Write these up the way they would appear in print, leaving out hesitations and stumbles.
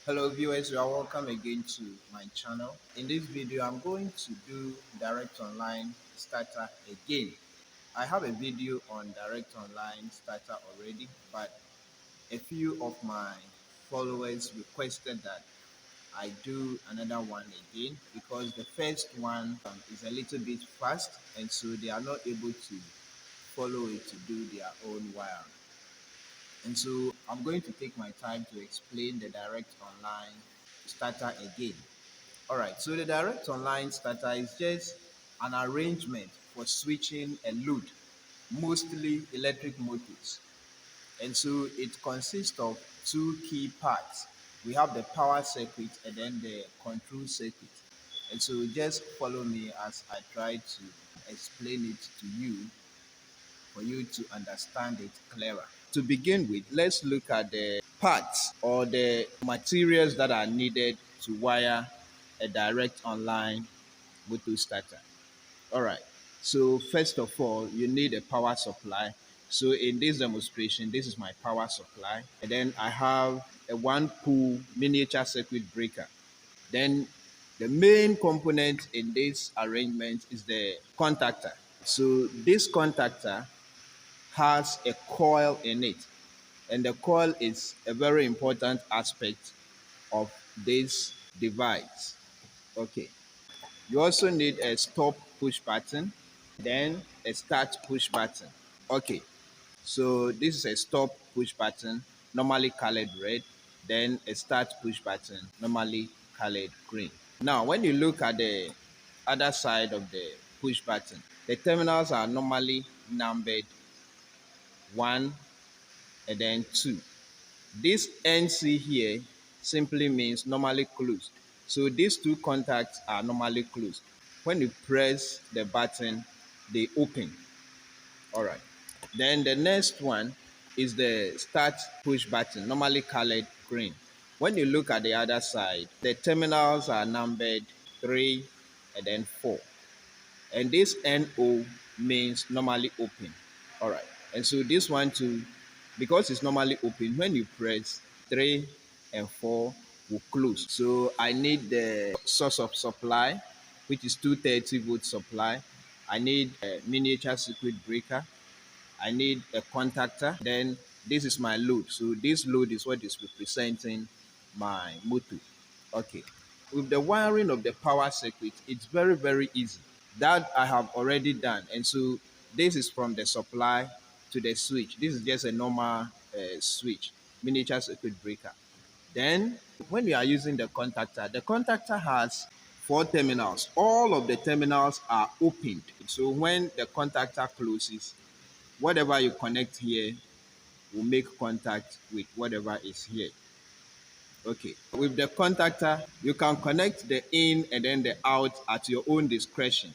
Hello viewers, you are welcome again to my channel. In this video, I'm going to do direct online starter again. I have a video on direct online starter already, but a few of my followers requested that I do another one again because the first one is a little bit fast and so they are not able to follow it to do their own wiring. And so I'm going to take my time to explain the direct online starter again. All right, so the direct online starter is just an arrangement for switching a load, mostly electric motors. And so it consists of two key parts. We have the power circuit and then the control circuit. And so just follow me as I try to explain it to you for you to understand it clearer. To begin with, let's look at the parts or the materials that are needed to wire a direct online motor starter. All right. So first of all, you need a power supply. So in this demonstration, this is my power supply. And then I have a one pole miniature circuit breaker. Then the main component in this arrangement is the contactor. So this contactor has a coil in it. And the coil is a very important aspect of this device. Okay. You also need a stop push button, then a start push button. Okay. So this is a stop push button, normally colored red, then a start push button, normally colored green. Now, when you look at the other side of the push button, the terminals are normally numbered 1 and then 2. This NC here simply means normally closed. So these two contacts are normally closed. When you press the button, they open. All right. Then the next one is the start push button, normally colored green. When you look at the other side, the terminals are numbered 3 and then 4. And this NO means normally open. All right. And so this one too, because it's normally open, when you press 3 and 4 will close. So I need the source of supply, which is 230-volt supply. I need a miniature circuit breaker. I need a contactor. Then this is my load. So this load is what is representing my motor. Okay. With the wiring of the power circuit, it's very, very easy. That I have already done. And so this is from the supply to the switch. This is just a normal switch, miniature circuit breaker. Then when we are using the contactor has 4 terminals. All of the terminals are opened. So when the contactor closes, whatever you connect here will make contact with whatever is here. Okay. With the contactor, you can connect the in and then the out at your own discretion,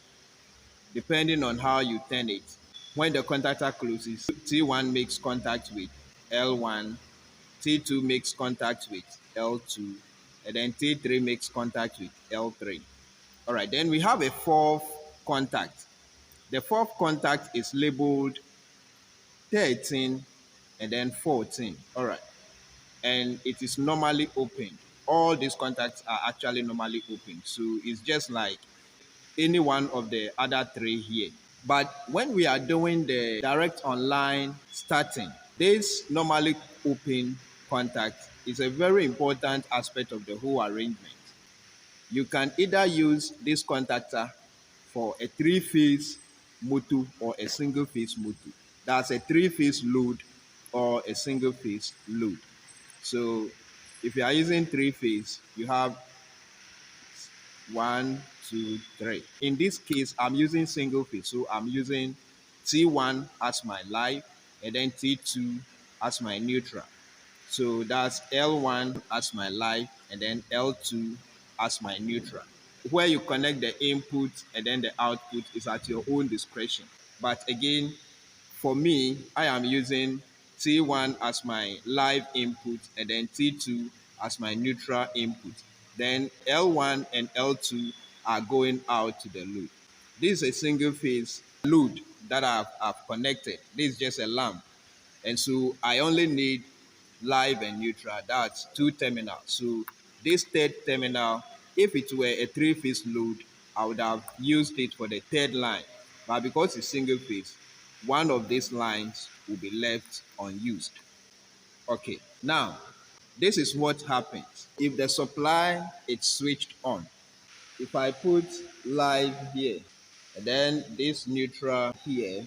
depending on how you turn it. When the contactor closes, T1 makes contact with L1, T2 makes contact with L2, and then T3 makes contact with L3. All right, then we have a fourth contact. The fourth contact is labeled 13 and then 14. All right. And it is normally open. All these contacts are actually normally open. So it's just like any one of the other three here. But when we are doing the direct online starting, this normally open contact is a very important aspect of the whole arrangement. You can either use this contactor for a three-phase motor or a single-phase motor. That's a three-phase load or a single-phase load. So if you are using three-phase, you have 1, 2, 3. In this case, I'm using single phase. So I'm using T1 as my live and then T2 as my neutral. So that's L1 as my live and then L2 as my neutral. Where you connect the input and then the output is at your own discretion. But again, for me, I am using T1 as my live input and then T2 as my neutral input. Then L1 and L2 are going out to the load. This is a single phase load that I've connected. This is just a lamp. And so I only need live and neutral. That's 2 terminals. So This third terminal, if it were a three-phase load, I would have used it for the third line. But because it's single phase, one of these lines will be left unused. Okay, now this is what happens if the supply is switched on. If I put live here and then this neutral here,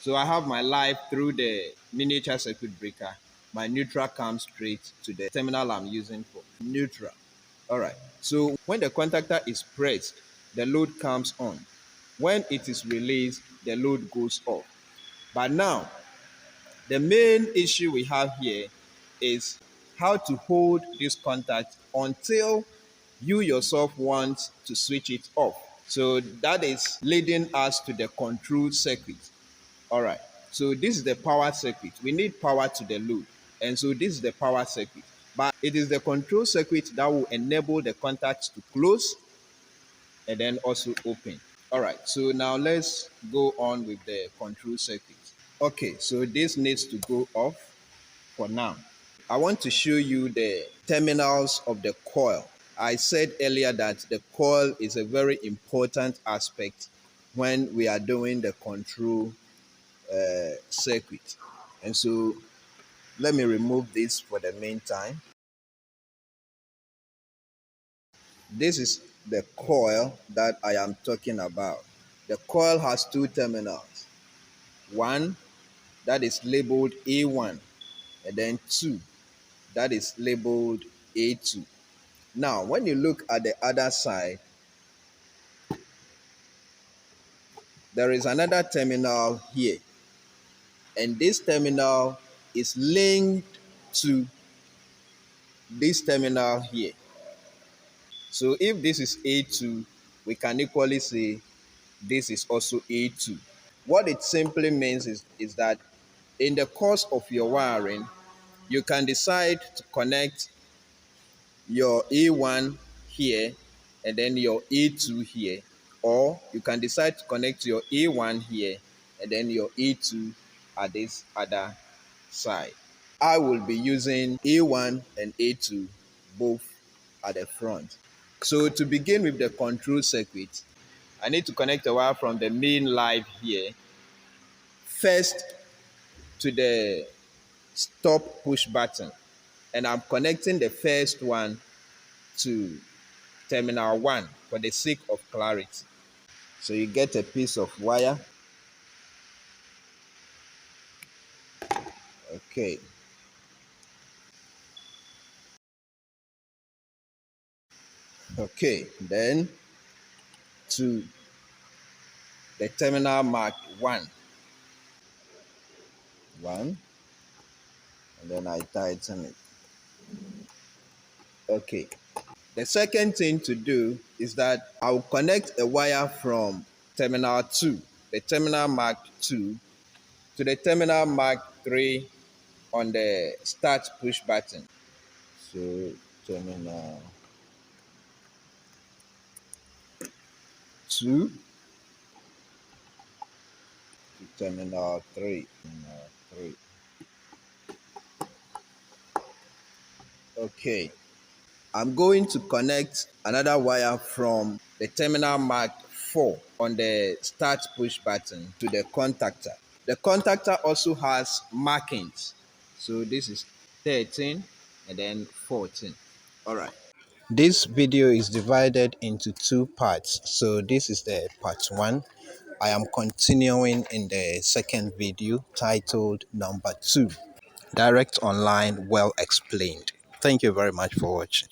so I have my live through the miniature circuit breaker. My neutral comes straight to the terminal I'm using for neutral. All right. So when the contactor is pressed, the load comes on. When it is released, the load goes off. But now, the main issue we have here is how to hold this contact until you yourself want to switch it off. So that is leading us to the control circuit. All right. So this is the power circuit. We need power to the load. And so this is the power circuit. But it is the control circuit that will enable the contacts to close and then also open. All right. So now let's go on with the control circuit. Okay. So this needs to go off for now. I want to show you the terminals of the coil. I said earlier that the coil is a very important aspect when we are doing the control circuit. And so let me remove this for the meantime. This is the coil that I am talking about. The coil has two terminals. One that is labeled A1 and then two that is labeled A2. Now, when you look at the other side, there is another terminal here, and this terminal is linked to this terminal here. So if this is A2, we can equally say this is also A2. What it simply means is that in the course of your wiring, you can decide to connect your A1 here and then your A2 here, or you can decide to connect your A1 here and then your A2 at this other side. I will be using A1 and A2 both at the front. So to begin with the control circuit, I need to connect a wire from the main live here first to the stop push button, and I'm connecting the first one to terminal 1 for the sake of clarity. So you get a piece of wire. Okay. Okay. Then to the terminal marked 1. 1. And then I tighten it. Okay. The second thing to do is that I'll connect a wire from terminal 2, the terminal marked 2, to the terminal marked 3 on the start push button. So terminal 2 to terminal 3. Terminal 3. Okay. I'm going to connect another wire from the terminal marked 4 on the start push button to the contactor. The contactor also has markings. So this is 13 and then 14. All right. This video is divided into two parts. So this is the part 1. I am continuing in the second video titled number 2. Direct online well explained. Thank you very much for watching.